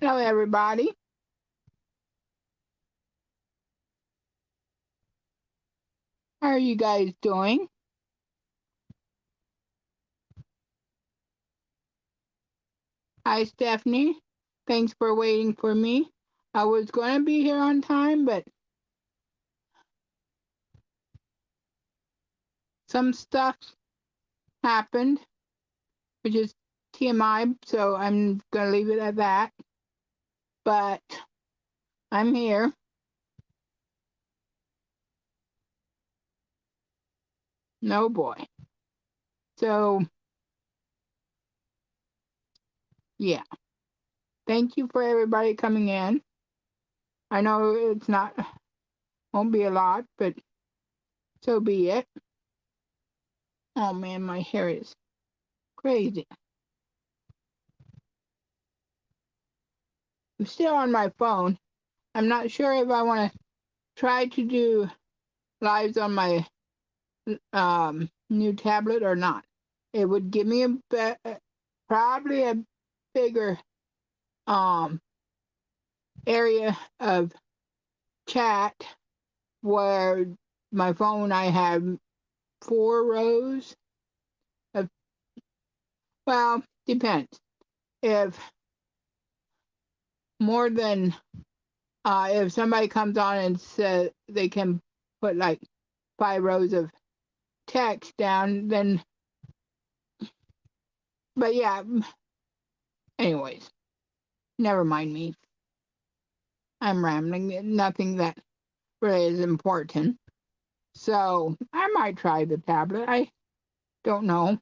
Hello, everybody. How are you guys doing? Hi, Stephanie. Thanks for waiting for me. I was going to be here on time, but some stuff happened, which is TMI, so I'm going to leave it at that. But I'm here. No boy. So, yeah. Thank you for everybody coming in. I know won't be a lot, but so be it. Oh man, my hair is crazy. I'm still on my phone. I'm not sure if I want to try to do lives on my new tablet or not. It would give me probably a bigger um, area of chat where my phone I have 4 rows of, well, depends. If more than if somebody comes on and says they can put like 5 rows of text down, then, but yeah, anyways, never mind me. I'm rambling. Nothing that really is important. So I might try the tablet. I don't know.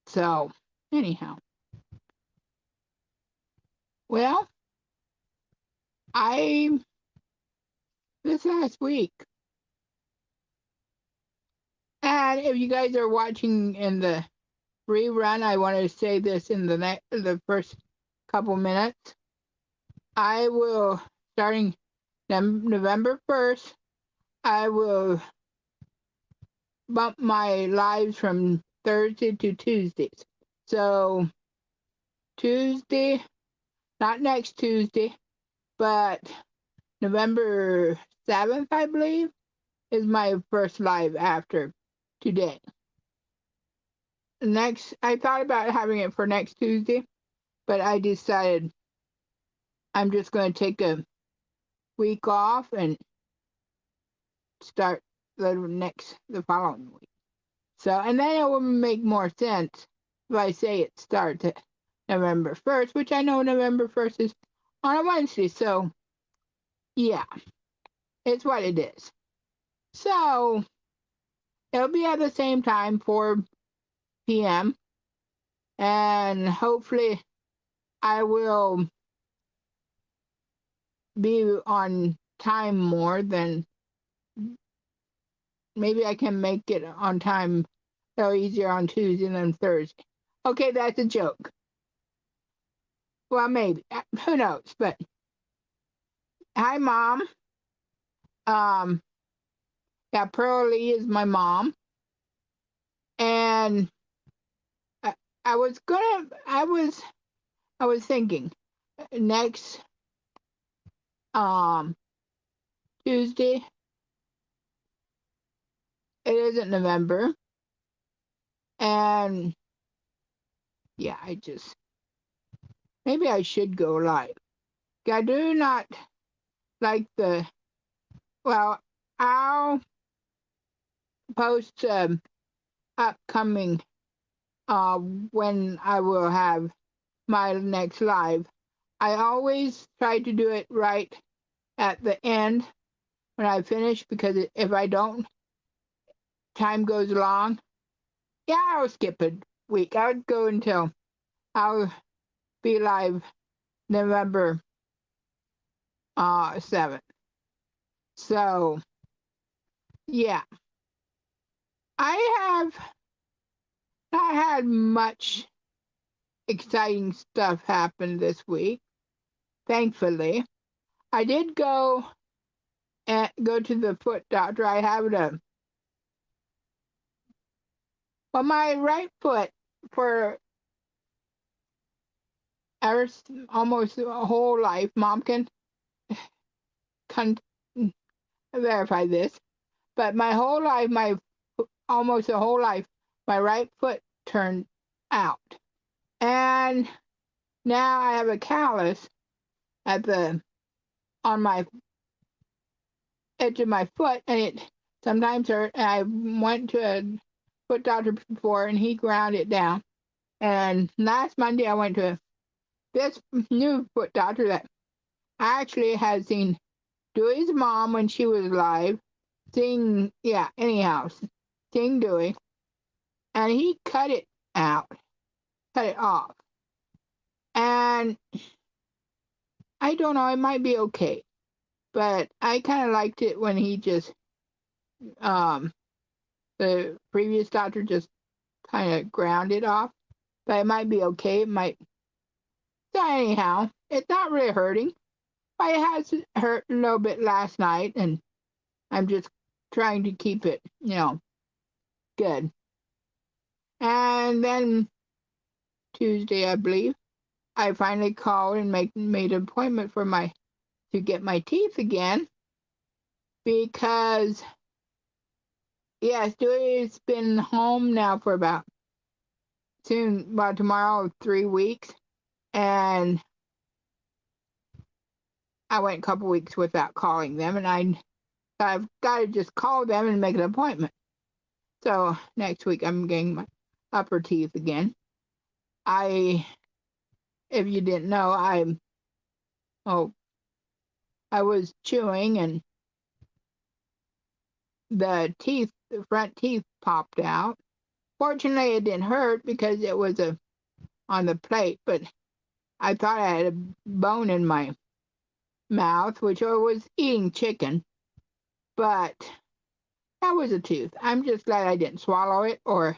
So anyhow, well, I this last week, and if you guys are watching in the rerun, I want to say this in the first couple minutes. I will, starting November 1st, I will bump my lives from Thursday to Tuesdays. So Tuesday, not next Tuesday, but November 7th, I believe, is my first live after today. I thought about having it for next Tuesday, but I decided I'm just going to take a week off and start the following week. So, and then it will make more sense if I say it starts at November 1st, which I know November 1st is on a Wednesday. So, yeah, it's what it is. So, it'll be at the same time, 4 p.m. And hopefully, I will be on time more than maybe I can make it on time a little easier on Tuesday than Thursday. Okay, that's a joke. Well, maybe. Who knows? But hi, Mom. Um, yeah, Pearl Lee is my mom. And I, I was thinking next um Tuesday, it isn't November. And yeah, maybe I should go live. I do not like well, I'll post upcoming when I will have my next live. I always try to do it right at the end when I finish, because if I don't, time goes long. Yeah, I'll skip a week. I would go until I'll be live November 7th. So yeah, I have not had much exciting stuff happen this week, thankfully. I did go to the foot doctor. I have my right foot for almost a whole life. Mom can verify this, but my whole life, almost a whole life, my right foot turned out, and now I have a callus at the on my edge of my foot, and it sometimes hurt. And I went to a foot doctor before, and he ground it down. And last Monday, I went to this new foot doctor that I actually had seen Dewey's mom when she was alive. Seeing Dewey, and he cut it out, cut it off. And I don't know, it might be okay, but I kind of liked it when he just, the previous doctor just kind of ground it off. But it might be okay. It might. So anyhow, it's not really hurting. But it has hurt a little bit last night, and I'm just trying to keep it, good. And then Tuesday, I believe, I finally called and made an appointment to get my teeth again, because yes, Dewey's been home now for about tomorrow, 3 weeks, and I went a couple weeks without calling them, and I've got to just call them and make an appointment. So next week I'm getting my upper teeth again. If you didn't know, I was chewing, and the front teeth popped out. Fortunately, it didn't hurt because it was on the plate, but I thought I had a bone in my mouth, which I was eating chicken, but that was a tooth. I'm just glad I didn't swallow it, and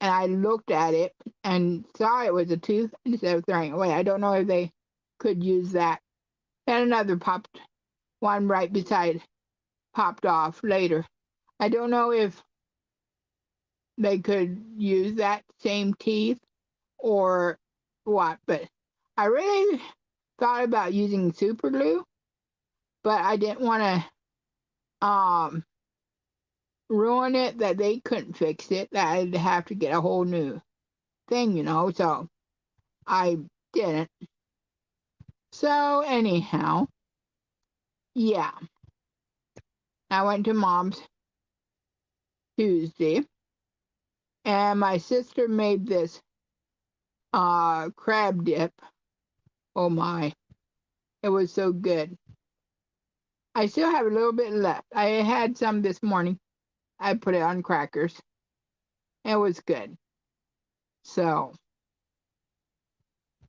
I looked at it and saw it was a tooth instead of throwing it away. I don't know if they could use that. And another one right beside popped off later. I don't know if they could use that same teeth or what, but I really thought about using super glue, but I didn't want to ruin it, that they couldn't fix it, that I'd have to get a whole new thing, so I didn't. So anyhow, yeah, I went to Mom's Tuesday, and my sister made this crab dip. Oh my, it was so good. I still have a little bit left. I had some this morning. I put it on crackers. It was good. So,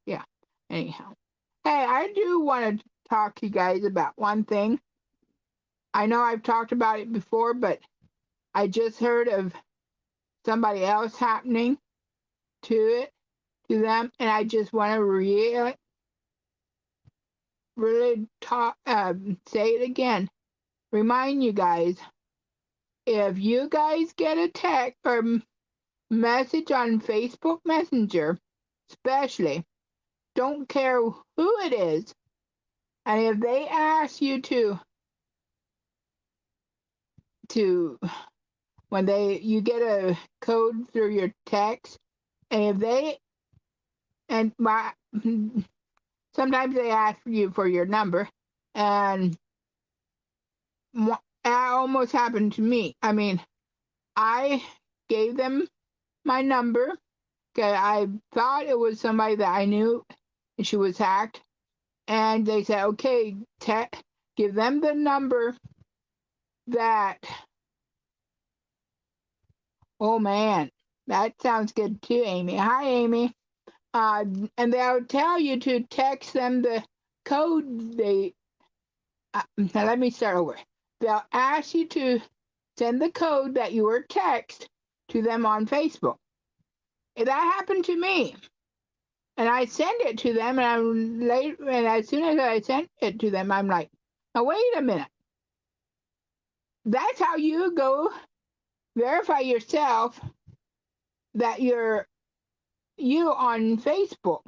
yeah, anyhow. Hey, I do want to talk to you guys about one thing. I know I've talked about it before, but I just heard of somebody else happening to them, and I just want to really say it again. Remind you guys, if you guys get a text or message on Facebook Messenger, especially, don't care who it is, and if they ask you when you get a code through your text, and sometimes they ask you for your number, and that almost happened to me. I mean, I gave them my number because I thought it was somebody that I knew, and she was hacked, and they said, okay, give them the number that, oh man, that sounds good too, Amy. Hi, Amy. And they'll tell you to text them the code now let me start over. They'll ask you to send the code that you were text to them on Facebook. That happened to me. And I sent it to them, and as soon as I sent it to them, I'm like, now wait a minute. That's how you go verify yourself that you're you on Facebook.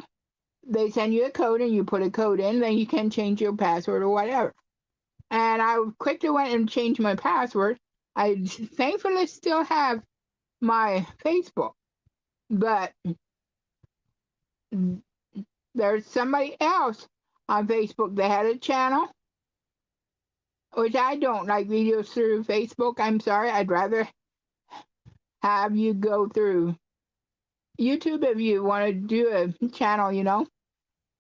they send you a code and you put a code in, then you can change your password or whatever. And I quickly went and changed my password. I thankfully still have my Facebook, but there's somebody else on Facebook that had a channel, which I don't like videos through Facebook. I'm sorry. I'd rather have you go through YouTube if you want to do a channel, you know.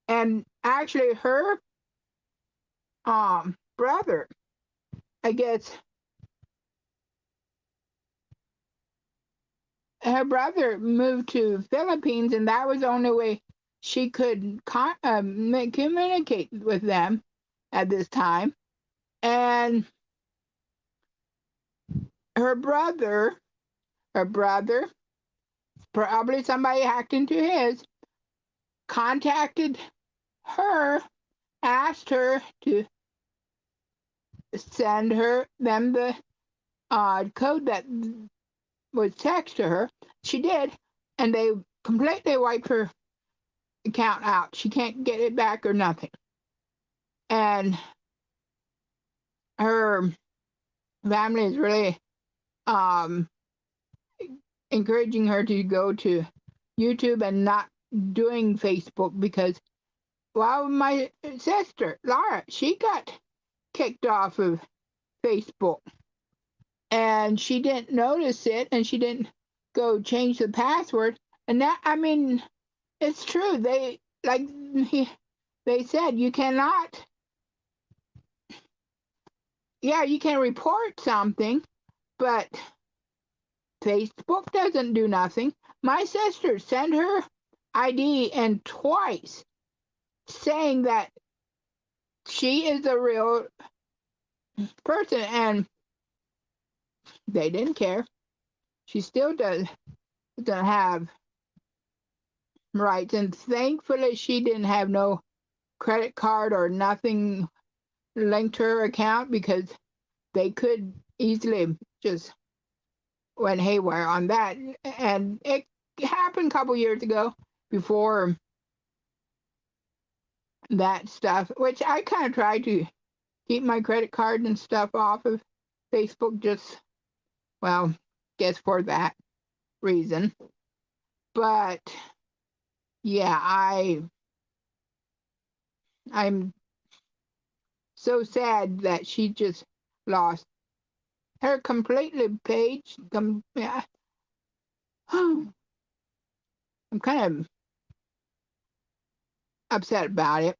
And actually, her brother, I guess, her brother moved to Philippines, and that was the only way she could communicate with them at this time. And her brother, probably somebody hacked into his, contacted her, asked her to send them the code that was text to her. She did, and they completely wiped her account out. She can't get it back or nothing. And her family is really encouraging her to go to YouTube and not doing Facebook, because my sister Laura, she got kicked off of Facebook and she didn't notice it, and she didn't go change the password. And that, I mean, it's true. They said you cannot. Yeah, you can report something, but Facebook doesn't do nothing. My sister sent her ID and twice saying that she is a real person, and they didn't care. She still doesn't have rights, and thankfully she didn't have no credit card or nothing linked to her account, because they could easily just went haywire on that. And it happened a couple years ago before that stuff, which I kind of tried to keep my credit card and stuff off of Facebook, just, well, guess for that reason. But yeah, I'm so sad that she just lost her completely page. Yeah. I'm kind of upset about it.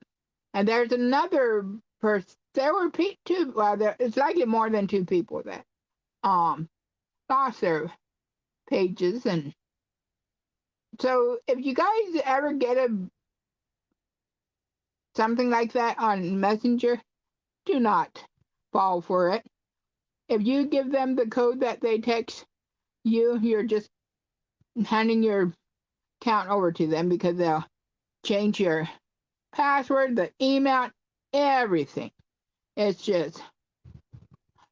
And there's another person. There were two. Well, it's likely more than two people that lost their pages. And so, if you guys ever get something like that on Messenger, do not fall for it. If you give them the code that they text you, you're just handing your account over to them, because they'll change your password, the email, everything. It's just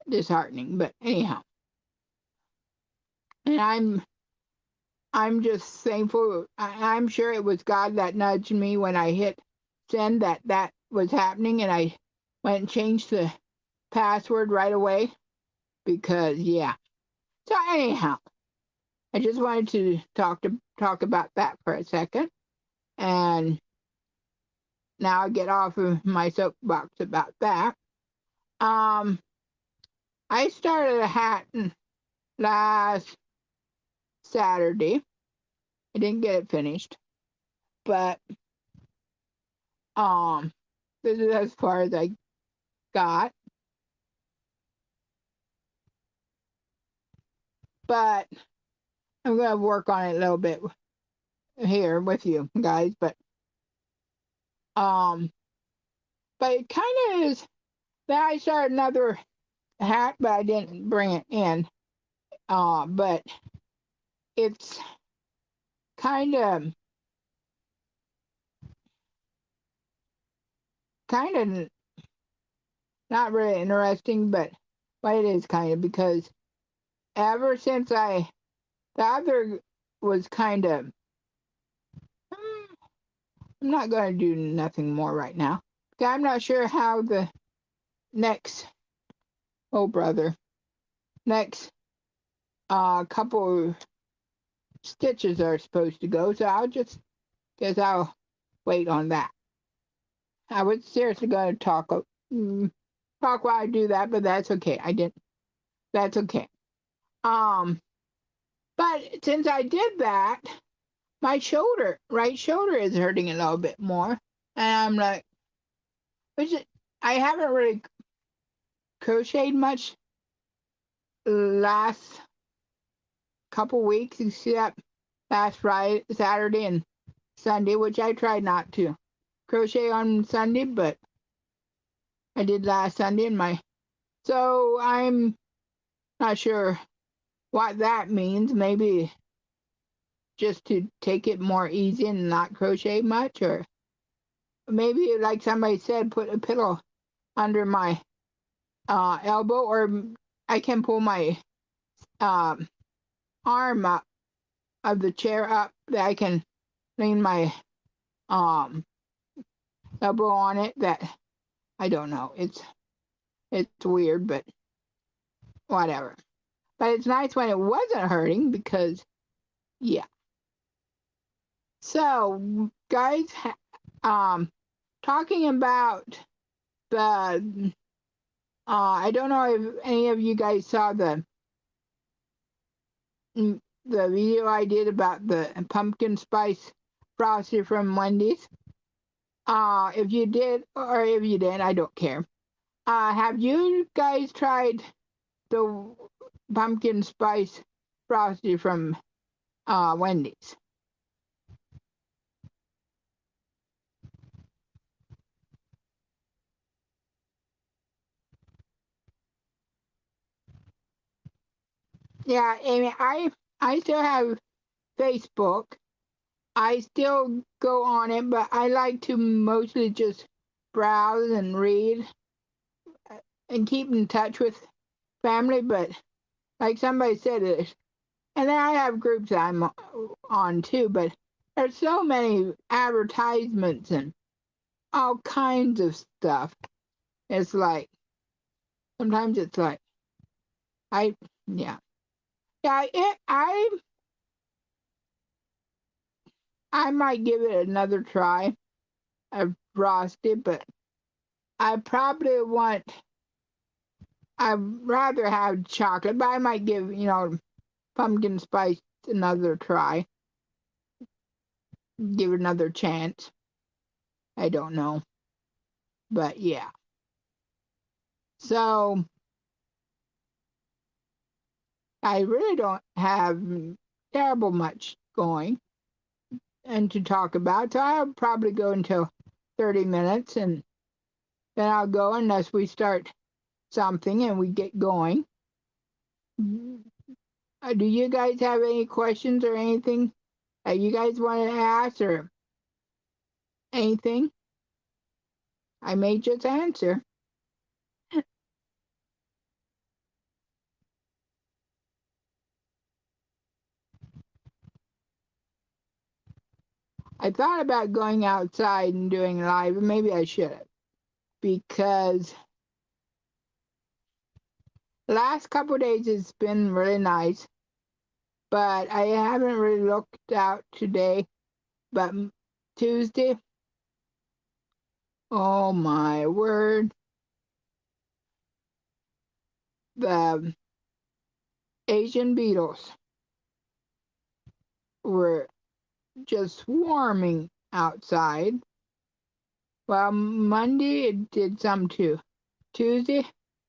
disheartening. But anyhow, and I'm just thankful. I'm sure it was God that nudged me when I hit send that was happening, and I went and changed the password right away, because yeah. So anyhow, I just wanted to talk about that for a second, and now I get off of my soapbox about that. I started a hat last Saturday. I didn't get it finished, but this is as far as I got. But I'm gonna work on it a little bit here with you guys. But it kind of is that I started another hat, but I didn't bring it in. But it's kind of not really interesting, but it is kind of, because ever since the other was kind of I'm not going to do nothing more right now. I'm not sure how the next, oh brother, next couple stitches are supposed to go. So I'll wait on that. I was seriously going to talk while I do that, but that's okay. I didn't. That's okay. But since I did that, my right shoulder is hurting a little bit more, and I'm like, I haven't really crocheted much last couple weeks, except last Friday, Saturday, and Sunday, which I tried not to crochet on Sunday, but I did last Sunday, so I'm not sure what that means. Maybe just to take it more easy and not crochet much, or maybe like somebody said, put a pillow under my elbow, or I can pull my arm up of the chair up that I can lean my elbow on it. That I don't know. It's weird, but whatever. But it's nice when it wasn't hurting because, yeah. So, guys, talking about the, I don't know if any of you guys saw the video I did about the pumpkin spice frosty from Wendy's. If you did or if you didn't, I don't care. Have you guys tried the pumpkin spice frosty from Wendy's? Yeah, Amy, I still have Facebook. I still go on it, but I like to mostly just browse and read and keep in touch with family. But like somebody said, and then I have groups that I'm on too, but there's so many advertisements and all kinds of stuff. It's like, sometimes it's like, I, yeah. Yeah, I might give it another try of frosted, but I probably I'd rather have chocolate, but I might give, pumpkin spice another try. Give it another chance. I don't know. But yeah. So I really don't have terrible much going and to talk about. So I'll probably go until 30 minutes and then I'll go unless we start something and we get going. Do you guys have any questions or anything that you guys want to ask or anything? I may just answer. I thought about going outside and doing live, and maybe I should have, because the last couple of days it's been really nice, but I haven't really looked out today. But Tuesday, oh my word, the Asian beetles were just swarming outside. Well, Monday it did some too. Tuesday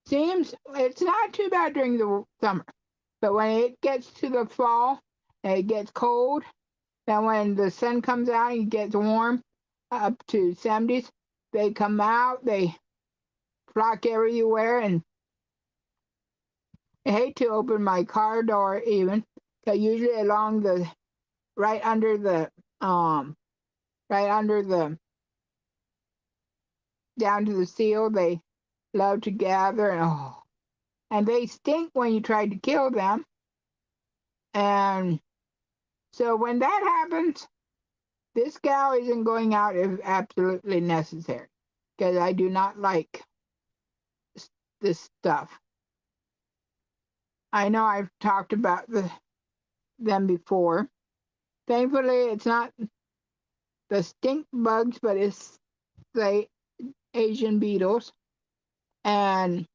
seems it's not too bad during the summer, but when it gets to the fall and it gets cold, then when the sun comes out and it gets warm up to 70s, they come out, they flock everywhere, and I hate to open my car door even, because usually along the right under the right under the down to the seal, they love to gather, and they stink when you try to kill them. And so when that happens, this gal isn't going out if absolutely necessary, because I do not like this stuff. I know I've talked about them before. Thankfully, it's not the stink bugs, but it's the Asian beetles, and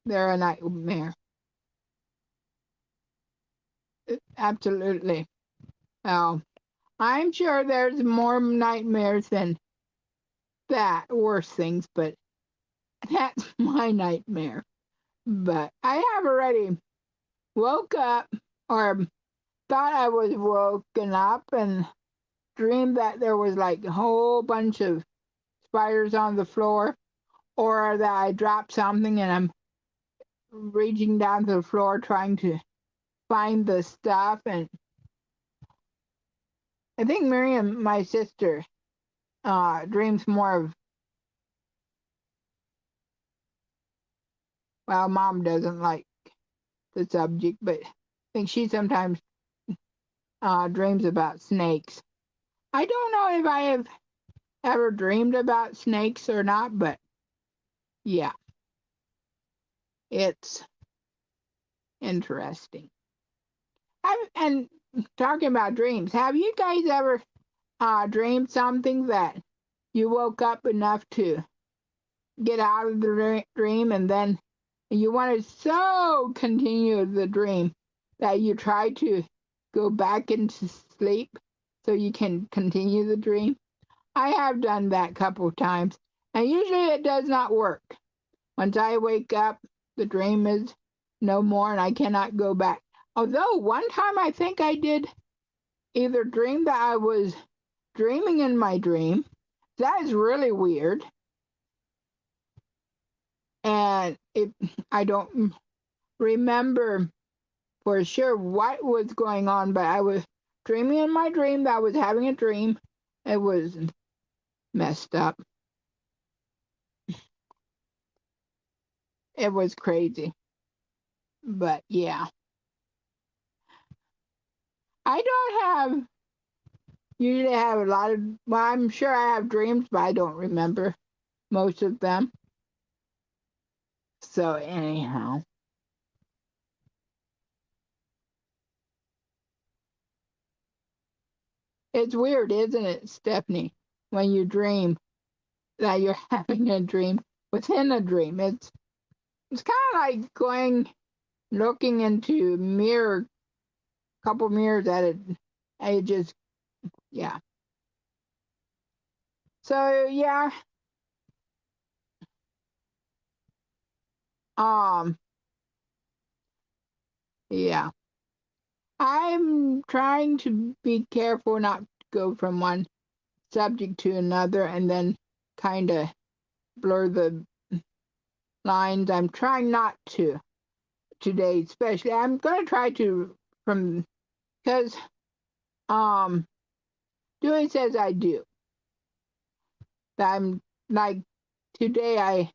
they're a nightmare. Absolutely. Well, I'm sure there's more nightmares than that, worse things, but that's my nightmare. But I have already woke up, or thought I was woken up, and dreamed that there was like a whole bunch of spiders on the floor, or that I dropped something and I'm reaching down to the floor trying to find the stuff. And I think Miriam, my sister, dreams more of, well, mom doesn't like the subject, but I think she sometimes dreams about snakes. I don't know if I have ever dreamed about snakes or not, but yeah, it's interesting. And talking about dreams, have you guys ever dreamed something that you woke up enough to get out of the dream, and then you want to so continue the dream that you try to go back into sleep so you can continue the dream? I have done that a couple of times, and usually it does not work. Once I wake up, the dream is no more and I cannot go back. Although one time I think I did either dream that I was dreaming in my dream. That is really weird. And I don't remember for sure what was going on, but I was dreaming in my dream that I was having a dream. It was messed up. It was crazy. But yeah, I don't usually have a lot of, well, I'm sure I have dreams, but I don't remember most of them. So anyhow, it's weird, isn't it, Stephanie, when you dream that you're having a dream within a dream. It's kind of like looking into couple mirrors at it. I just, yeah. So yeah, um, yeah. I'm trying to be careful not to go from one subject to another and then kind of blur the lines. I'm trying not to today, especially. I'm going to try to from because um do it as I do. I'm like today I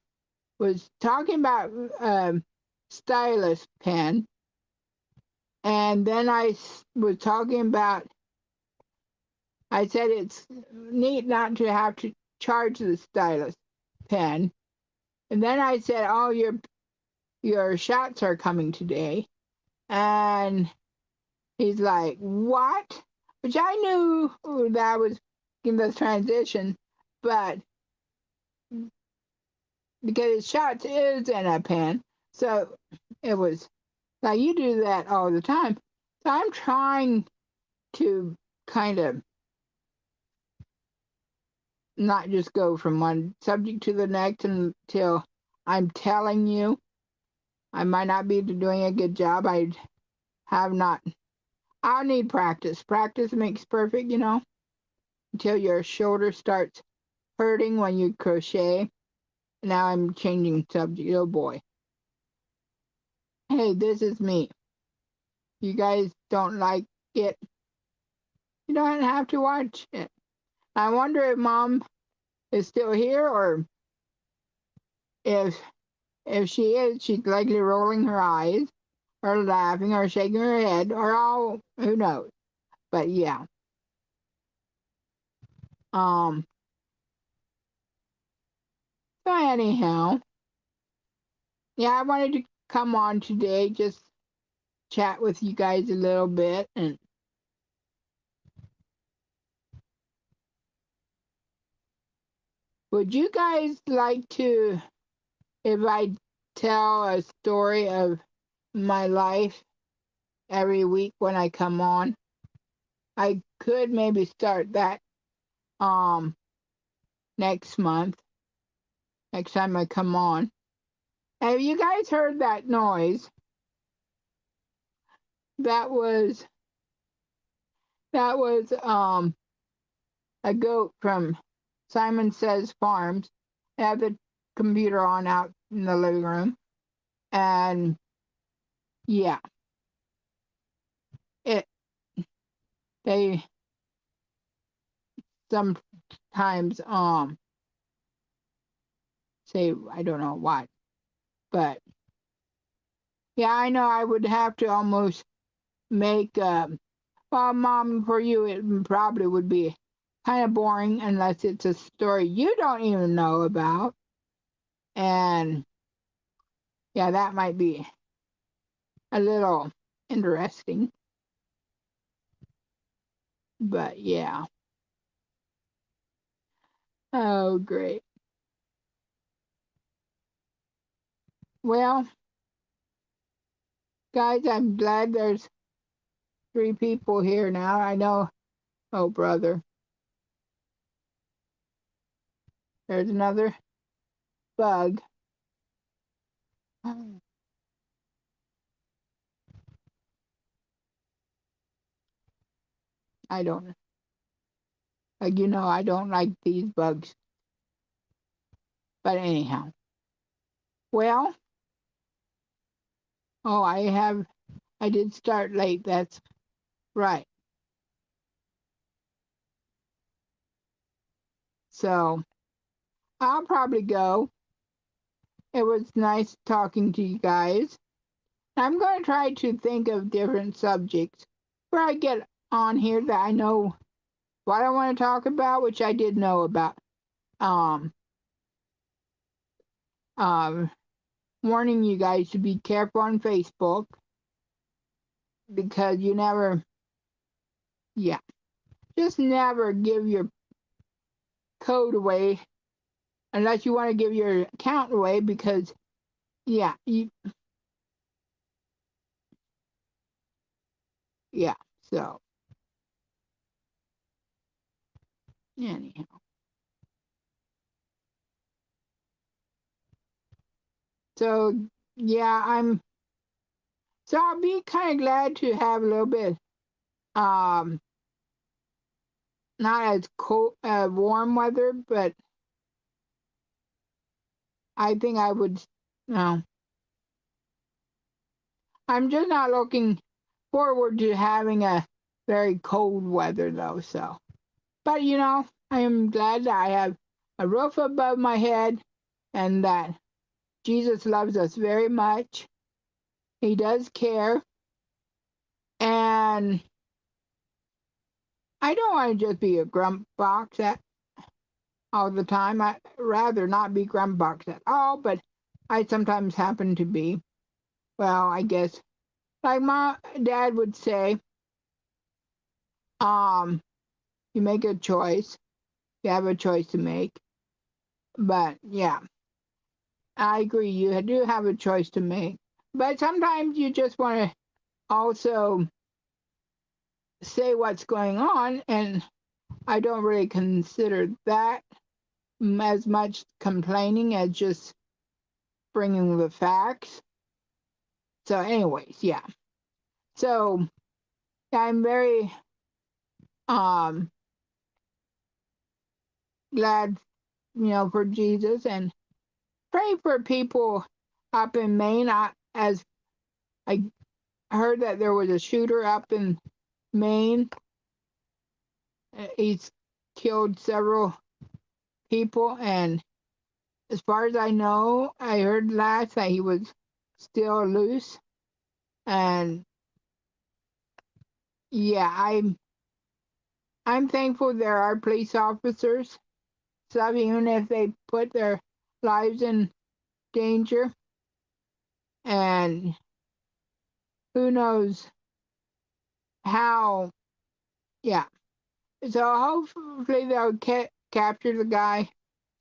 was talking about stylus pen, and then was talking about, I said it's neat not to have to charge the stylus pen, and then I said, oh, your shots are coming today, and he's like, what? Which I knew that was in the transition, but because shots is in a pen, so it was like, you do that all the time. So I'm trying to kind of not just go from one subject to the next until I'm telling you. I might not be doing a good job. I have not. I'll need practice. Practice makes perfect, until your shoulder starts hurting when you crochet. Now I'm changing subject. Oh boy. Hey, this is me. You guys don't like it, you don't have to watch it. I wonder if mom is still here, or if she is, she's likely rolling her eyes. or laughing or shaking her head or all, who knows. But yeah. Um so anyhow, yeah, I wanted to come on today, just chat with you guys a little bit. And would you guys like to, if I tell a story of my life every week when I come on? I could maybe start that um next month, next time I come on. Have you guys heard that noise? That was that was a goat from Simon Says Farms. I have the computer on out in the living room, and yeah, it they sometimes say I don't know what, but yeah, I know I would have to almost make well, Mom, for you it probably would be kind of boring unless it's a story you don't even know about, and yeah, that might be a little interesting, but yeah. Oh, great. Well, guys, I'm glad there's 3 people here now. I know. Oh, brother, there's another bug. I don't, like, I don't like these bugs. But anyhow, well, oh, I did start late. That's right. So I'll probably go. It was nice talking to you guys. I'm going to try to think of different subjects where I get on here that I know what I want to talk about, which I did know about. Um, um, Warning you guys to be careful on Facebook because you never, yeah, just never give your code away unless you want to give your account away because, yeah, yeah. So anyhow, so yeah, I'll be kind of glad to have a little bit, um, not as cold, warm weather, but I think I would, no, I'm just not looking forward to having a very cold weather though. So, but I am glad that I have a roof above my head and that Jesus loves us very much. He does care, and I don't want to just be a grump box all the time. I'd rather not be grump box at all, but I sometimes happen to be. Well, I guess like my dad would say, um, you make a choice. You have a choice to make. But yeah, I agree. You do have a choice to make. But sometimes you just want to also say what's going on, and I don't really consider that as much complaining as just bringing the facts. So, anyways, yeah. So I'm very um glad, for Jesus and pray for people up in Maine. As I heard that there was a shooter up in Maine. He's killed several people, and as far as I know, I heard last that he was still loose. And yeah, I'm thankful there are police officers, so even if they put their lives in danger, and who knows how. Yeah, so hopefully they'll capture the guy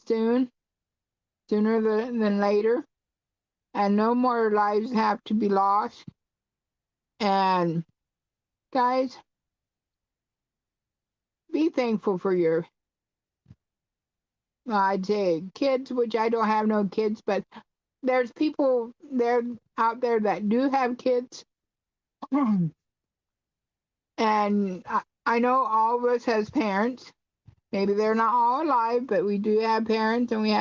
soon, sooner than later, and no more lives have to be lost. And guys, be thankful for your, I'd say, kids, which I don't have no kids, but there's people there out there that do have kids. And I know all of us as parents, maybe they're not all alive, but we do have parents, and we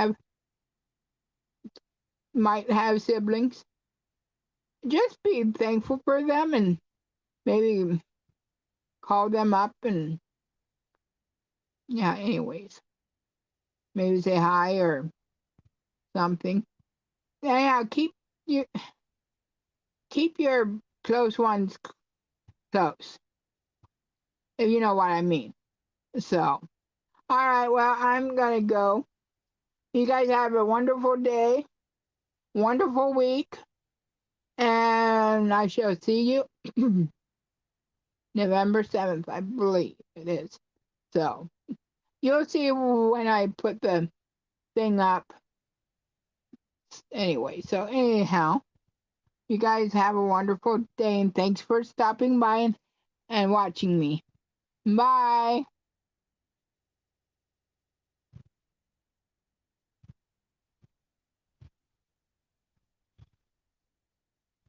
might have siblings. Just be thankful for them, and maybe call them up, and yeah, anyways, maybe say hi or something. Yeah, you keep your close ones close, if you know what I mean. So, all right, well, I'm gonna go. You guys have a wonderful day, wonderful week, and I shall see you November 7th, I believe it is. So, you'll see when I put the thing up. Anyway, so anyhow, you guys have a wonderful day, and thanks for stopping by and watching me. Bye.